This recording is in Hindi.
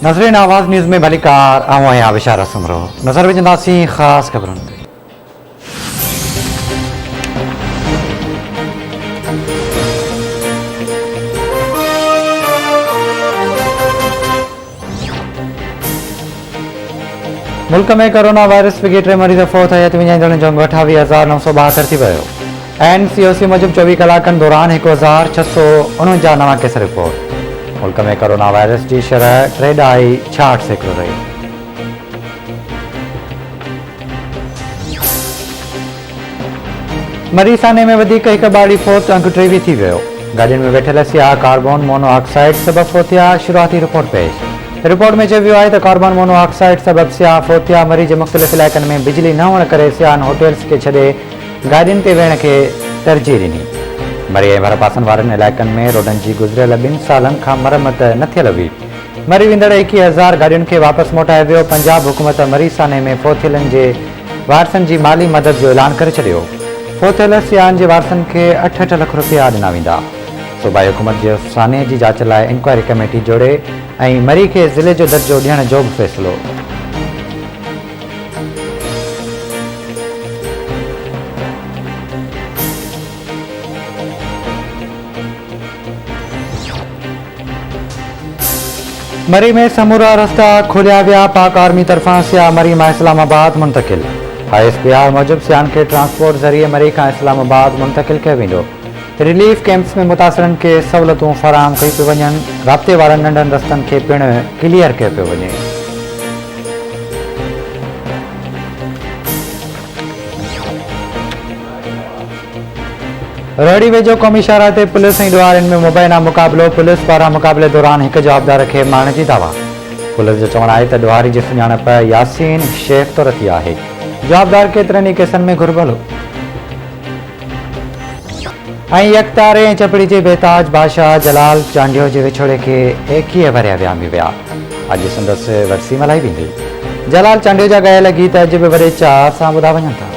नजरीन आवाज़ न्यूज़ में भलीकार आवां विशारा सुमरो नजर विझंदासीं ख़ासि ख़बरुनि ते। मुल्क में कोरोना वायरस के 3 मरीज़ फ़ौत थिया त विञाईंदड़नि जो 28,972 थी वियो। NCOC मूजिब 24 कलाकनि दौरान 1,649 नवां केस रिपोर्ट। मुल्क में कोरोना वायरस की शरह 3.66% रही। मरीसाने में हिक बाड़ी फ़ौत अंक 23 थी वियो। गाड़ियुनि में वेठल सियाह कार्बन मोनोऑक्साइड सबब फ़ौत थिया। शुरूआती रिपोर्ट पेश। रिपोर्ट में चयो वियो आहे त कार्बन मोनोऑक्साइड सबब सियाह फ़ौत थिया। मरीज मुख़्तलिफ़ इलाइक़नि में बिजली न हुअण करे सियाहनि होटल्स के छॾे गाड़ियुनि ते वेहण खे तरजीह ॾिनी। मरी ऐं भरपासन वारनि इलाइक़नि में रोडनि जी गुज़िरियल 2 सालनि खां मरम्मत न थियल हुई। मरी वेंदड़ 21,000 गाड़ियुनि खे वापसि मोटाए वियो। पंजाब हुकूमत मरीसाने में फ़ौत थियलनि जे वारसनि जी माली मदद जो ऐलान करे छॾियो। फ़ौत थियल सियाहनि जे वारसनि खे 8 लख रुपया ॾिना वेंदा। सूबाई हुकूमत जे साने जी जांच लाइ इंक्वायरी कमेटी जोड़े ऐं मरी खे ज़िले जो दर्जो ॾियण जो बि फ़ैसिलो। मरी में समूरा रास्ता खोलिया विया। पाक आर्मी तरफां सियाह मरी मां इस्लामाबाद मुंतकिल। ISPR मूजिब सियाहनि खे ट्रांसपोर्ट ज़रिए मरी खां इस्लामाबाद मुंतकिल कयो वेंदो। रिलीफ कैंप्स में मुतासिरनि खे सहूलियतूं फ़राहम कयूं पियूं वञनि। राब्ते वारनि नंढनि रस्तनि खे पिणु क्लियर कयो पियो वञे। रेहड़ी वेझो क़ौमी शाहराह ते पुलिस ऐं ॾुआरियुनि में मुबैना मुक़ाबिलो। पुलिस पारां मुक़ाबले दौरान हिक जवाबदार खे मारण जी दावा। पुलिस जो चवणु आहे त ॾुआरी जी सुञाणप यासीन शेख तौर थी आहे। जवाबदार केतिरनि ई केसनि में घुर्बल हो। ऐं यकतारे ऐं चपड़ी जे बेताज बादशाह जलाल चांडियो जे विछोड़े खे 21 वरिया वियामी विया। अॼु संदसि वरसी मल्हाई वेंदी। जलाल चांडियो जा ॻायल गीत अॼु बि वॾे चाह सां ॿुधा वञनि था।